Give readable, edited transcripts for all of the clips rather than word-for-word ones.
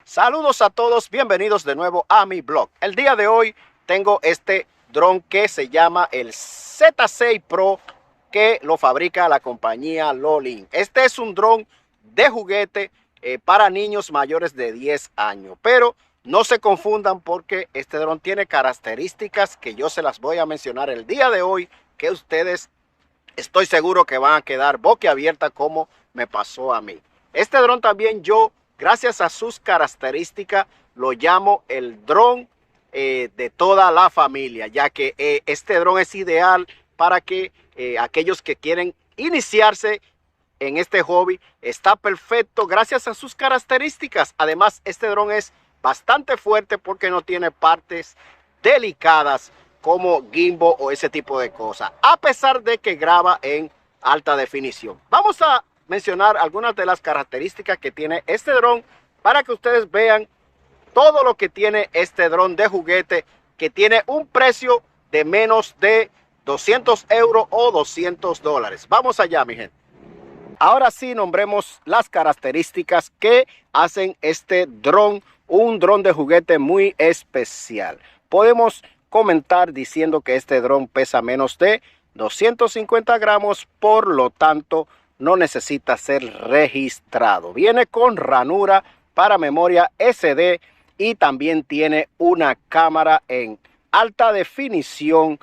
Saludos a todos, bienvenidos de nuevo a mi blog. El día de hoy tengo este dron que se llama el Z6 Pro, que lo fabrica la compañía Lolin. Este es un dron de juguete para niños mayores de 10 años, pero no se confundan porque este dron tiene características que yo se las voy a mencionar el día de hoy, que ustedes estoy seguro que van a quedar boquiabiertas como me pasó a mí. Este dron también yo, gracias a sus características, lo llamo el dron de toda la familia, ya que este dron es ideal para que aquellos que quieren iniciarse en este hobby, está perfecto gracias a sus características. Además, este dron es bastante fuerte porque no tiene partes delicadas como gimbal o ese tipo de cosas, a pesar de que graba en alta definición. Vamos a mencionar algunas de las características que tiene este dron para que ustedes vean todo lo que tiene este dron de juguete, que tiene un precio de menos de 200 euros o $200. Vamos allá, mi gente. Ahora sí, nombremos las características que hacen este dron un dron de juguete muy especial. Podemos comentar diciendo que este dron pesa menos de 250 gramos, por lo tanto no necesita ser registrado. Viene con ranura para memoria SD y también tiene una cámara en alta definición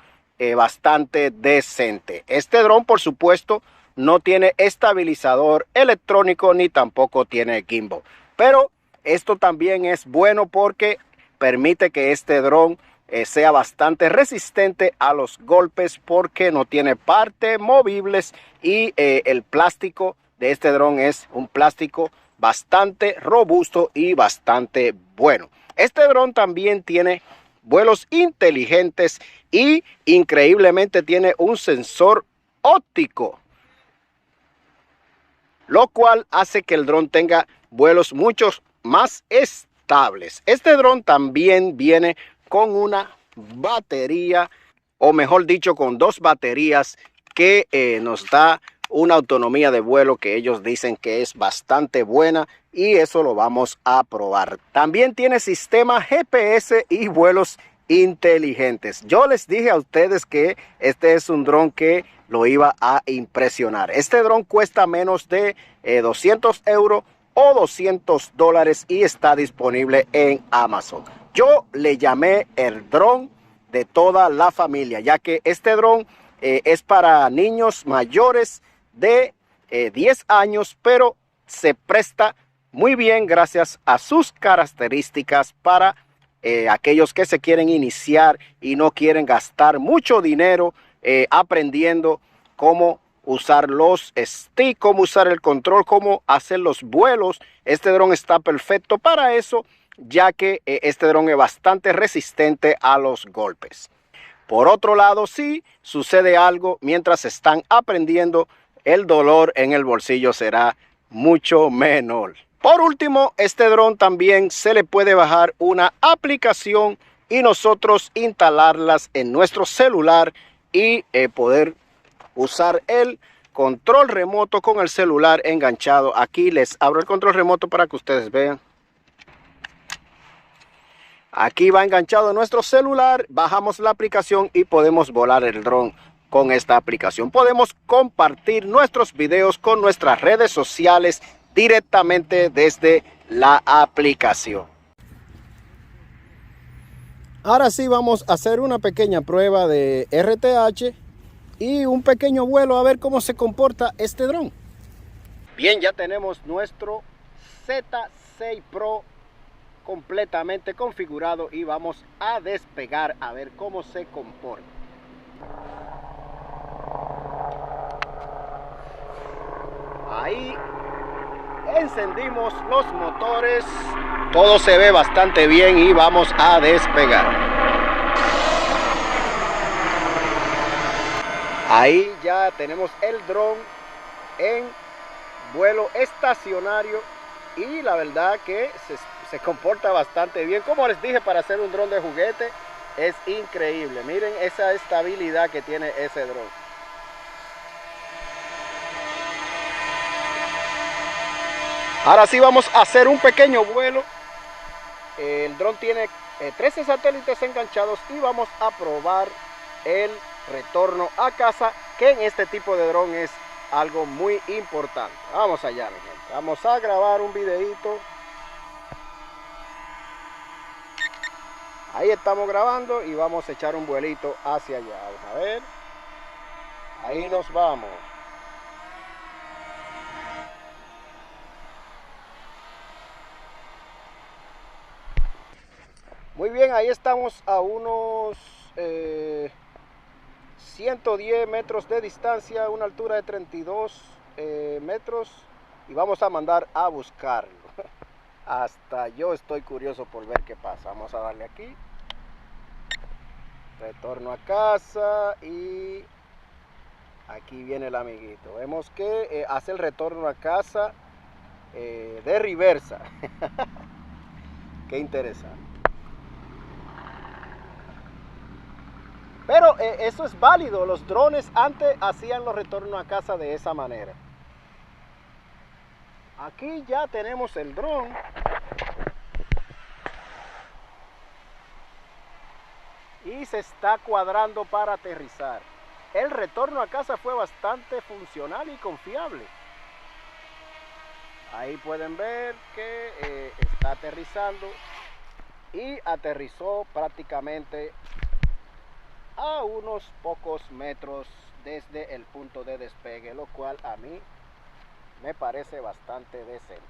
bastante decente. Este dron, por supuesto, no tiene estabilizador electrónico ni tampoco tiene gimbal, pero esto también es bueno porque permite que este dron sea bastante resistente a los golpes, porque no tiene partes movibles y el plástico de este dron es un plástico bastante robusto y bastante bueno. Este dron también tiene vuelos inteligentes y increíblemente tiene un sensor óptico, lo cual hace que el dron tenga vuelos mucho más estables. Este dron también viene con una batería, o mejor dicho, con dos baterías que nos da una autonomía de vuelo que ellos dicen que es bastante buena, y eso lo vamos a probar. También tiene sistema GPS y vuelos inteligentes. Yo les dije a ustedes que este es un dron que lo iba a impresionar. Este dron cuesta menos de 200 euros o $200 y está disponible en Amazon. Yo le llamé el dron de toda la familia, ya que este dron es para niños mayores de 10 años, pero se presta muy bien gracias a sus características para aquellos que se quieren iniciar y no quieren gastar mucho dinero aprendiendo cómo usar los sticks, cómo usar el control, cómo hacer los vuelos. Este dron está perfecto para eso, ya que este dron es bastante resistente a los golpes. Por otro lado, si sucede algo mientras están aprendiendo, el dolor en el bolsillo será mucho menor. Por último, este dron también se le puede bajar una aplicación y nosotros instalarlas en nuestro celular y poder usar el control remoto con el celular enganchado. Aquí les abro el control remoto para que ustedes vean. Aquí va enganchado nuestro celular, bajamos la aplicación y podemos volar el dron con esta aplicación. Podemos compartir nuestros videos con nuestras redes sociales directamente desde la aplicación. Ahora sí vamos a hacer una pequeña prueba de RTH y un pequeño vuelo a ver cómo se comporta este dron. Bien, ya tenemos nuestro Z6 Pro completamente configurado y vamos a despegar a ver cómo se comporta. Ahí encendimos los motores, todo se ve bastante bien y vamos a despegar. Ahí ya tenemos el dron en vuelo estacionario y la verdad que se comporta bastante bien. Como les dije, para hacer un dron de juguete es increíble. Miren esa estabilidad que tiene ese dron. Ahora sí vamos a hacer un pequeño vuelo El dron tiene 13 satélites enganchados y vamos a probar el retorno a casa, que en este tipo de dron es algo muy importante. Vamos allá, mi gente. Vamos a grabar un videito. Ahí estamos grabando y vamos a echar un vuelito hacia allá. Vamos a ver. Ahí nos vamos. Muy bien, ahí estamos a unos 110 metros de distancia, una altura de 32 metros, y vamos a mandar a buscarlo. Hasta yo estoy curioso por ver qué pasa. Vamos a darle aquí. Retorno a casa y aquí viene el amiguito. Vemos que hace el retorno a casa de reversa. Qué interesante. Pero eso es válido. Los drones antes hacían los retornos a casa de esa manera. Aquí ya tenemos el dron. Y se está cuadrando para aterrizar. El retorno a casa fue bastante funcional y confiable. Ahí pueden ver que está aterrizando. Y aterrizó prácticamente a unos pocos metros desde el punto de despegue, lo cual a mí me parece bastante decente.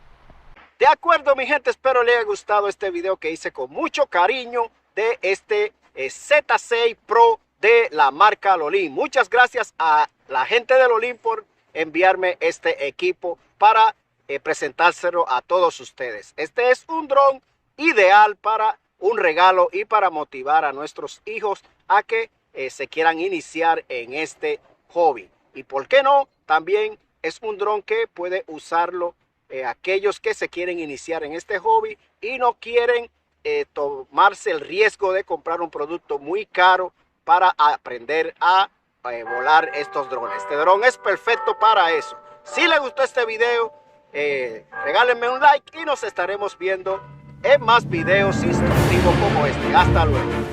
De acuerdo, mi gente, espero les haya gustado este video que hice con mucho cariño de este Z6 Pro de la marca Lolin. Muchas gracias a la gente de Lolin por enviarme este equipo para presentárselo a todos ustedes. Este es un dron ideal para un regalo y para motivar a nuestros hijos a que se quieran iniciar en este hobby. Y por qué no, también es un dron que puede usarlo aquellos que se quieren iniciar en este hobby y no quieren tomarse el riesgo de comprar un producto muy caro para aprender a volar estos drones. Este dron es perfecto para eso. Si les gustó este video, regálenme un like y nos estaremos viendo en más videos instructivos como este. Hasta luego.